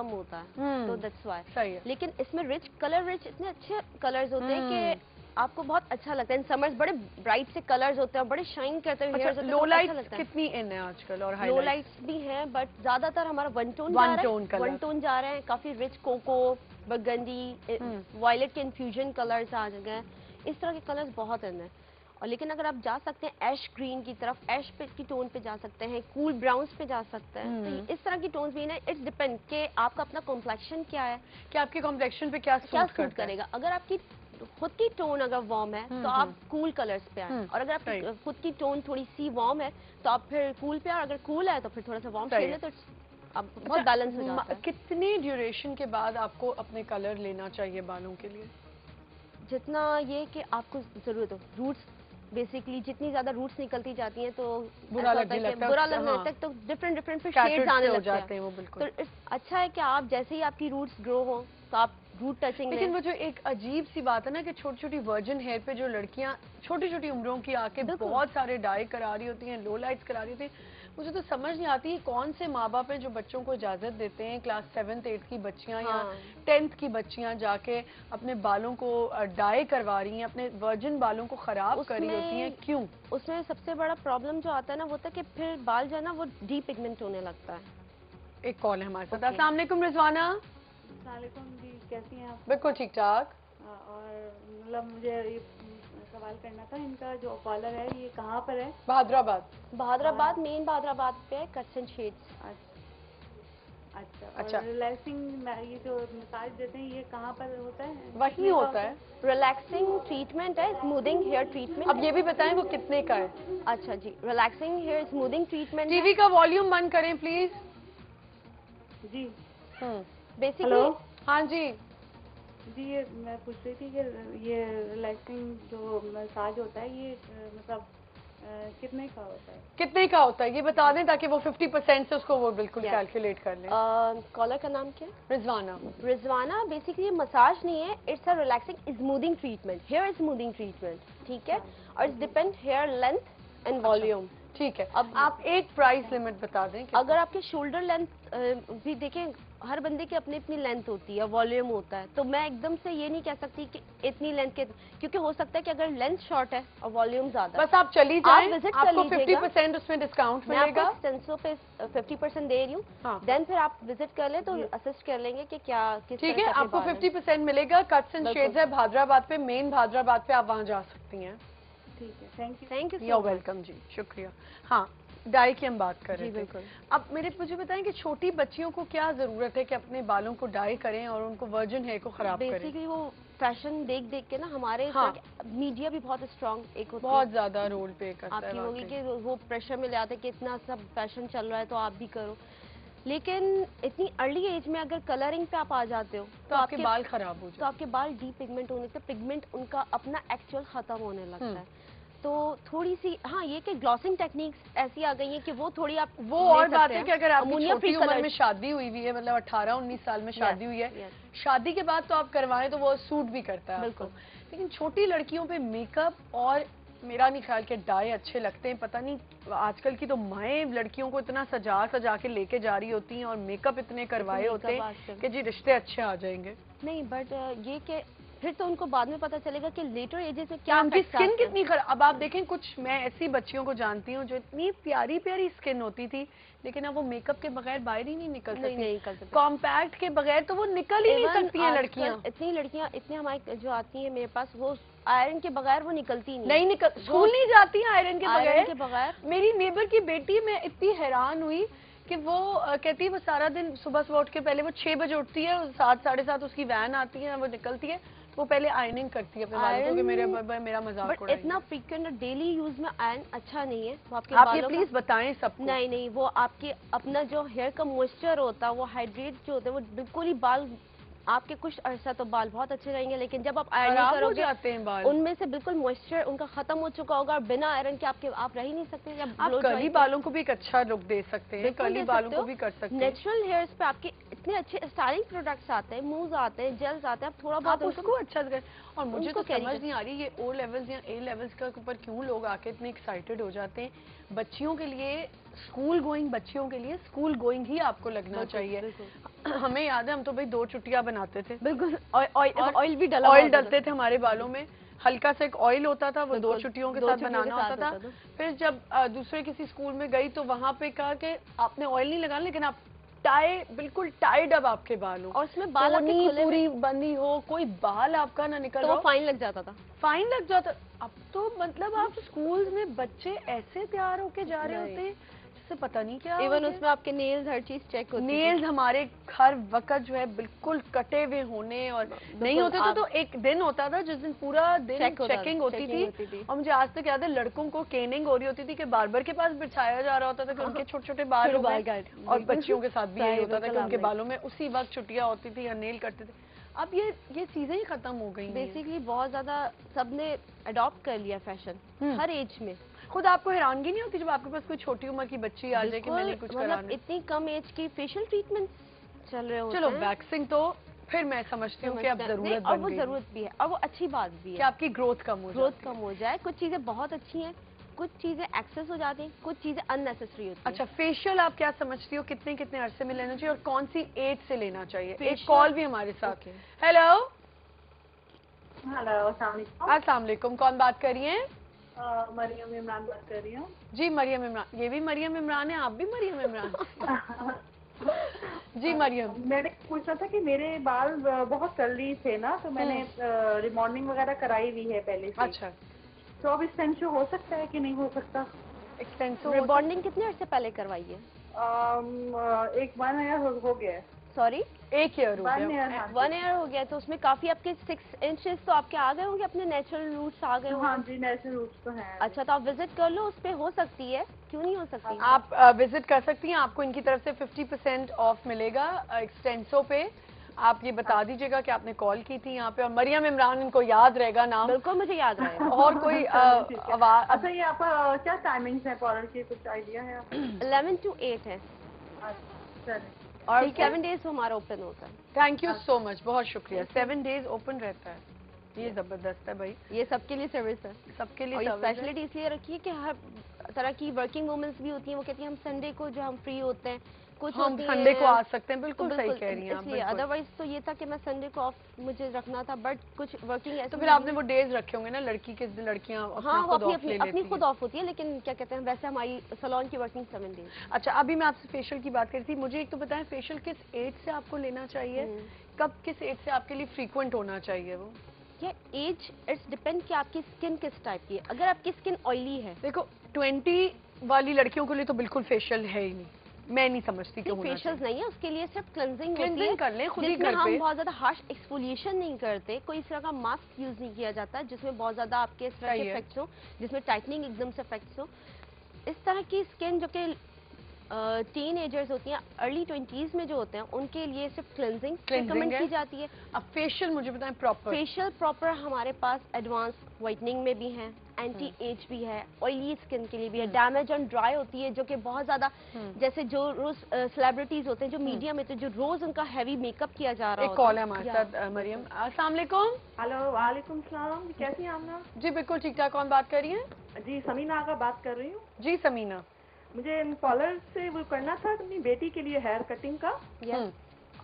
कम होता है, तो दैट्स व्हाई। सही है। लेकिन इसमें रिच इतने अच्छे कलर्स होते हैं कि आपको बहुत अच्छा लगता है। इन समर्स बड़े ब्राइट से कलर्स होते हैं, बड़े शाइन करते हुए हेयर्स होते हैं। लो लाइट्स कितनी इन है आजकल और लो लाइट्स भी हैं, बट ज्यादातर हमारा वन टोन जा रहा है। काफी रिच कोको, बरगंडी, वायलेट के इन्फ्यूजन कलर्स आ गए हैं। इस तरह के कलर्स बहुत इन है। और लेकिन अगर आप जा सकते हैं ऐश ग्रीन की तरफ, ऐश पे की टोन पे जा सकते हैं, कूल ब्राउन्स पे जा सकते हैं, तो इस तरह की टोन्स भी ना, इट्स डिपेंड कि आपका अपना कॉम्प्लेक्शन क्या है, कि आपके कॉम्प्लेक्शन पे क्या सूट करेगा। अगर आपकी खुद की टोन अगर वार्म है तो आप कूल कलर्स पे आए, और अगर आपकी खुद की टोन थोड़ी सी वार्म है तो आप फिर कूल पे, और अगर कूल है तो फिर थोड़ा सा वार्म शेड है, तो आप बहुत बैलेंस हो जाता है। कितनी ड्यूरेशन के बाद आपको अपने कलर लेना चाहिए बालों के लिए? जितना ये कि आपको जरूरत हो। रूट्स बेसिकली जितनी ज्यादा रूट्स निकलती जाती हैं तो बुरा लगने लगता है, तो डिफरेंट शेड्स आने हो जाते हैं वो। बिल्कुल। तो अच्छा है कि आप जैसे ही आपकी रूट्स ग्रो हो तो आप रूट टचिंग। लेकिन वो जो एक अजीब सी बात है ना कि छोटी छोटी वर्जिन हेयर पे जो लड़कियां छोटी छोटी उम्रों की आके बहुत सारे डाई करा रही होती हैं, लो लाइट्स करा रही होती हैं, मुझे तो समझ नहीं आती कौन से माँ बाप है जो बच्चों को इजाजत देते हैं क्लास 7th 8th की बच्चियां या 10th की बच्चियां जाके अपने बालों को डाई करवा रही हैं, अपने वर्जिन बालों को खराब कर रही होती हैं। क्यों? उसमें सबसे बड़ा प्रॉब्लम जो आता है ना वो होता है कि फिर बाल जो है ना वो डी पिगमेंट होने लगता है। एक कॉल है हमारे साथ। अस्सलाम वालेकुम रिजवाना। वालेकुम जी, कैसी हैं आप? बिल्कुल ठीक ठाक। और मतलब मुझे ये सवाल करना था, इनका जो कॉलर है ये कहाँ पर है? बहादुराबाद मेन बहादुराबाद पे कट्स एंड शेड्स। अच्छा। और रिलैक्सिंग ये जो मसाज देते हैं ये कहाँ पर होता है? वही होता है। रिलैक्सिंग ट्रीटमेंट है, स्मूथिंग हेयर ट्रीटमेंट। अब ये भी बताएं वो कितने का है? अच्छा जी, relaxing hair smoothing treatment. TV का वॉल्यूम बंद करें प्लीज। जी। बेसिकली हाँ जी ये मैं पूछ रही थी कि ये रिलैक्सिंग जो मसाज होता है ये मतलब कितने का होता है? ये बता दें ताकि वो 50% से उसको वो बिल्कुल कैलकुलेट कर लें। कॉलर का नाम क्या है? रिजवाना। बेसिकली मसाज नहीं है, it's a relaxing smoothing treatment, hair smoothing treatment. ठीक है, और it's depend hair length and volume. ठीक है, अब आप एक प्राइस लिमिट बता दें। अगर आपके शोल्डर लेंथ भी देखें, हर बंदे की अपनी अपनी लेंथ होती है, वॉल्यूम होता है, तो मैं एकदम से ये नहीं कह सकती कि इतनी लेंथ के, क्योंकि हो सकता है कि अगर लेंथ शॉर्ट है और वॉल्यूम ज्यादा है, बस आप चली जाएं, विजिट आपको 50% उसमें डिस्काउंट मिलेगा। एक्सटेंसो पे 50% दे रही हूँ, देन फिर आप विजिट कर ले तो असिस्ट कर लेंगे कि क्या किस ठीक है, आपको 50% मिलेगा। कट्स एंड शेड्स है बहादुराबाद पे, मेन बहादुराबाद पे, आप वहाँ जा सकती हैं। ठीक है, थैंक यू। यू वेलकम जी, शुक्रिया। हाँ, डाई की हम बात कर रहे थे। बिल्कुल। अब मुझे बताएं कि छोटी बच्चियों को क्या जरूरत है कि अपने बालों को डाई करें और उनको वर्जिन हेयर को खराब करें? बेसिकली वो फैशन देख देख के ना हमारे मीडिया भी बहुत स्ट्रांग एक होती है, बहुत ज्यादा रोल प्ले करता है। आपकी होगी कि वो प्रेशर में ले आते कि इतना सब फैशन चल रहा है तो आप भी करो, लेकिन इतनी अर्ली एज में अगर कलरिंग पे आप आ जाते हो तो आपके बाल खराब हो जाते हैं, तो आपके बाल डी पिगमेंट होने से पिगमेंट उनका अपना एक्चुअल खत्म होने लगता है। तो थोड़ी सी ये कि ग्लॉसिंग टेक्निक्स ऐसी आ गई हैं कि वो थोड़ी आप वो और बात है कि अगर आपकी छोटी उम्र में शादी हुई हुई है, मतलब 18-19 साल में शादी हुई है, शादी के बाद तो आप करवाएं तो वो सूट भी करता है बिल्कुल। लेकिन छोटी लड़कियों पे मेकअप और मेरा नहीं ख्याल के डाई अच्छे लगते हैं। पता नहीं आजकल की तो माएँ लड़कियों को इतना सजा सजा के लेके जा रही होती हैं और मेकअप इतने करवाए होते हैं कि जी रिश्ते अच्छे आ जाएंगे। नहीं, बट ये कि फिर तो उनको बाद में पता चलेगा कि लेटर एजेस में क्या उनकी स्किन कितनी खराब। अब आप देखें, कुछ मैं ऐसी बच्चियों को जानती हूँ जो इतनी प्यारी प्यारी स्किन होती थी, लेकिन अब वो मेकअप के बगैर बाहर ही नहीं निकल सकती, कॉम्पैक्ट के बगैर तो वो निकल ही नहीं सकती हैं लड़कियाँ। इतनी हमारी जो आती है मेरे पास, वो आयरन के बगैर वो निकलती नहीं निकल, स्कूल नहीं जाती है आयरन के बगैर। मेरी नेबर की बेटी, मैं इतनी हैरान हुई कि वो कहती है वो सारा दिन सुबह उठ के पहले वो 6 बजे उठती है, 7 साढ़े 7 उसकी वैन आती है, वो निकलती है, वो पहले आयरनिंग करती है अपने बालों को कि मेरा मजाक उड़ाएंगे। इतना फ्रीक्वेंट डेली यूज में आयरन अच्छा नहीं है। वो आपके आप ये प्लीज बताएं सबको। नहीं, वो आपके अपना जो हेयर का मॉइस्चर होता है, वो हाइड्रेट जो होता है, वो बिल्कुल ही बाल आपके कुछ अरसा तो बाल बहुत अच्छे रहेंगे, लेकिन जब आप आयरन करोगे जाते हैं बाल, उनमें से बिल्कुल मॉइस्चर उनका खत्म हो चुका होगा और बिना आयरन के आप रह ही नहीं सकते। आप कर्ली बालों को भी एक अच्छा लुक दे सकते हैं, कर्ली बालों को भी कर सकते हैं। नेचुरल हेयर्स पे आपके इतने अच्छे स्टाइलिंग प्रोडक्ट्स आते हैं, मूव्स आते हैं, जेल्स आते हैं, आप थोड़ा बहुत उसको अच्छा करें। और मुझे तो समझ नहीं आ रही ये O लेवल्स या A लेवल्स के ऊपर क्यों लोग आके इतने एक्साइटेड हो जाते हैं। बच्चियों के लिए स्कूल गोइंग बच्चियों के लिए स्कूल गोइंग ही आपको लगना चाहिए। हमें याद है हम तो भाई 2 चुटियां बनाते थे, बिल्कुल, ऑयल भी डला, ऑयल डलते थे हमारे बालों में, हल्का सा एक ऑयल होता था, वो 2 चुटियों के साथ बनाना होता था। फिर जब दूसरे किसी स्कूल में गई तो वहां पे कहा कि आपने ऑयल नहीं लगाना, लेकिन आप टाई, बिल्कुल टाइड अब आपके बाल हो और उसमें बाल पूरी बंदी हो, कोई बाल आपका ना निकल रहा हो, फाइन लग जाता था, फाइन लग जाता। अब तो मतलब आप स्कूल में बच्चे ऐसे तैयार होके जा रहे होते हैं जिससे पता नहीं क्या, इवन उसमें आपके नेल्स हर चीज चेक होती, नेल्स हमारे हर वक्त जो है बिल्कुल कटे हुए होने, और नहीं होते तो एक दिन होता था जिस दिन पूरा दिन चेकिंग होती थी। और मुझे आज तक याद है लड़कों को केनिंग हो रही होती थी कि बार्बर के पास बिठाया जा रहा होता था कि उनके छोटे छोटे बाल हो गए, और बच्चियों के साथ भी यही होता था कि उनके बालों में उसी वक्त छुट्टियां होती थी या नेल कटते थे। अब ये चीजें ही खत्म हो गई, बेसिकली बहुत ज्यादा सबने अडॉप्ट कर लिया फैशन हर एज में। खुद आपको हैरानगी नहीं होती जब आपके पास कोई छोटी उम्र की बच्ची आ जाए कि मैंने कुछ कराना, मतलब इतनी कम एज की फेशियल ट्रीटमेंट चल रहे होते हैं। चलो वैक्सिंग तो फिर मैं समझती हूँ कि अब जरूरत और वो जरूरत भी है, और वो अच्छी बात भी है कि आपकी ग्रोथ कम हो जाए। कुछ चीजें बहुत अच्छी हैं, कुछ चीजें एक्सेस हो जाती हैं, कुछ चीजें अननेसेसरी होती हैं। अच्छा, फेशियल आप क्या समझती हो, कितने कितने अरसे में लेना चाहिए और कौन सी एज से लेना चाहिए? एक कॉल भी हमारे साथ। हेलो अस्सलाम वालेकुम, कौन बात कर रही हैं? मरियम इमरान बात कर रही हूँ। जी मरियम इमरान, ये भी मरियम इमरान है, आप भी मरियम इमरान? जी मरियम, मैंने पूछना था कि मेरे बाल बहुत कर्ली थे ना, तो मैंने रिमॉन्डिंग वगैरह कराई हुई है पहले से। अच्छा, तो अब एक्सटेंशन हो सकता है कि नहीं हो सकता? एक्सटेंशन रिबॉन्डिंग कितने अर्से पहले करवाई है? एक 1 ईयर हो गया है। सॉरी, 1 ईयर हो गया। 1 ईयर हो गया, तो उसमें काफी आपके 6 इंचेस तो आपके आ गए होंगे, अपने नेचुरल रूट्स आ गए होंगे। हाँ जी, नेचुरल रूट्स तो हैं। अच्छा, तो आप विजिट कर लो, उस पे हो सकती है, क्यों नहीं हो सकती? आप विजिट कर सकती हैं, आपको इनकी तरफ से 50% ऑफ मिलेगा एक्सटेंसो पे। आप ये बता दीजिएगा कि आपने कॉल की थी यहाँ पे, और मरियम इमरान इनको याद रहेगा नाम। बिल्कुल मुझे याद रहेगा। और कोई आवाज? अच्छा, ये आपका क्या टाइमिंग्स है पार्लर की, कुछ आइडिया है? 11 to 8 है, और 7 डेज हमारा ओपन होता है। थैंक यू सो मच, बहुत शुक्रिया। 7 डेज ओपन रहता है, ये जबरदस्त है भाई, ये सबके लिए सर्विस है, सबके लिए। और स्पेशलिटी इसलिए रखी है कि हर तरह की वर्किंग वुमेन्स भी होती हैं, वो कहती हैं हम संडे को जो हम फ्री होते हैं, कुछ हम संडे को आ सकते हैं। बिल्कुल सही कह रही हैं आप। अदरवाइज तो ये था कि मैं संडे को ऑफ मुझे रखना था, बट कुछ वर्किंग ऐसे। तो फिर आपने वो डेज रखे होंगे ना, लड़कियां हाँ, वो अपनी खुद ऑफ होती है, लेकिन क्या कहते हैं वैसे हमारी सैलून की वर्किंग 7 डेज। अच्छा, अभी मैं आपसे फेशियल की बात कर रही थी, मुझे एक तो बताएं फेशियल किस एज से आपको लेना चाहिए, कब किस एज से आपके लिए फ्रीक्वेंट होना चाहिए? वो ये एज इट्स डिपेंड कि आपकी स्किन किस टाइप की है। अगर आपकी स्किन ऑयली है, देखो 20 वाली लड़कियों के लिए तो बिल्कुल फेशियल है ही नहीं, मैं नहीं समझती कि फेशियल नहीं है, उसके लिए सिर्फ क्लेंजिंग कर लें खुद ही घर पे। हम बहुत ज्यादा हार्श एक्सफोलिएशन नहीं करते, कोई इस तरह का मास्क यूज नहीं किया जाता जिसमें बहुत ज्यादा आपके इस तरह के इफेक्ट्स हो, जिसमें टाइटनिंग एकदम से इफेक्ट्स हो। इस तरह की स्किन जो कि टीन एजर्स होती हैं, अर्ली 20s में जो होते हैं, उनके लिए सिर्फ क्लेंजिंग रिकमेंड की जाती है। अब फेशियल मुझे बताएं प्रॉपर। फेशियल प्रॉपर हमारे पास एडवांस व्हाइटनिंग में भी है, एंटी एज भी है, ऑयली स्किन के लिए भी है, डैमेज एंड ड्राई होती है जो कि बहुत ज्यादा, जैसे जो रोज सेलिब्रिटीज होते हैं जो मीडिया में, तो जो रोज उनका हैवी मेकअप किया जा रहा है। एक कॉल है हमारे साथ, मरियम अस्सलाम वालेकुम। हेलो, वालेकुम सलाम, कैसी हैं आप? जी बिल्कुल ठीक ठाक, कौन बात कर रही हैं? जी समीना आगा बात कर रही हूँ। जी समीना, मुझे पार्लर से वो करना था अपनी बेटी के लिए हेयर कटिंग का,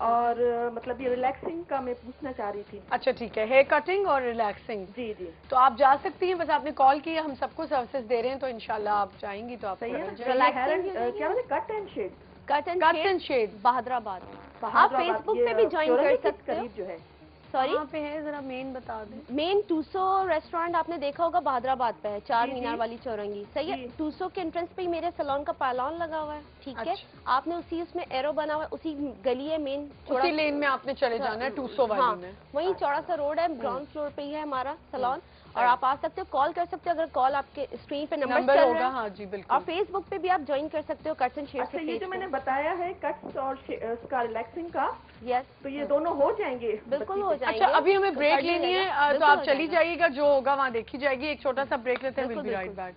और मतलब ये रिलैक्सिंग का मैं पूछना चाह रही थी। अच्छा ठीक है, हेयर कटिंग और रिलैक्सिंग। जी जी, तो आप जा सकती हैं, बस आपने कॉल किया, हम सबको सर्विसेज दे रहे हैं, तो इंशाल्लाह आप जाएंगी तो आप क्या बोले, cut and shade? Cut and shade Bahadurabad. आप फेसबुक पे भी ज्वाइन कर सकते हो। जो है सॉरी पे है, जरा मेन बता दें। मेन 200 रेस्टोरेंट आपने देखा होगा बहादुराबाद पे है, 4 मीनार वाली चौरंगी, सही है। 200 के एंट्रेंस पे ही मेरे सैलून का पायलॉन लगा हुआ है, ठीक है। आपने उसी उसमें एरो बना हुआ है, उसी गली है मेन, उसी लेन में आपने चले जाना है 200 वाली में। वही चौड़ा सा रोड है, ग्राउंड फ्लोर पे ही है हमारा सैलून, और आप आ सकते हो, कॉल कर सकते हो, अगर कॉल आपके स्क्रीन पे नंबर चल होगा। हाँ जी बिल्कुल। और फेसबुक पे भी आप ज्वाइन कर सकते हो कट्स एंड शेड्स। अच्छा, ये जो मैंने बताया है कट्स और इसका रिलैक्सिंग का, यस, तो ये दोनों हो जाएंगे? बिल्कुल हो जाएंगे। अच्छा, अभी हमें ब्रेक लेनी है, तो आप चली जाइएगा, जो होगा वहाँ देखी जाएगी। एक छोटा सा ब्रेक लेते हैं, विल बी राइट बैक।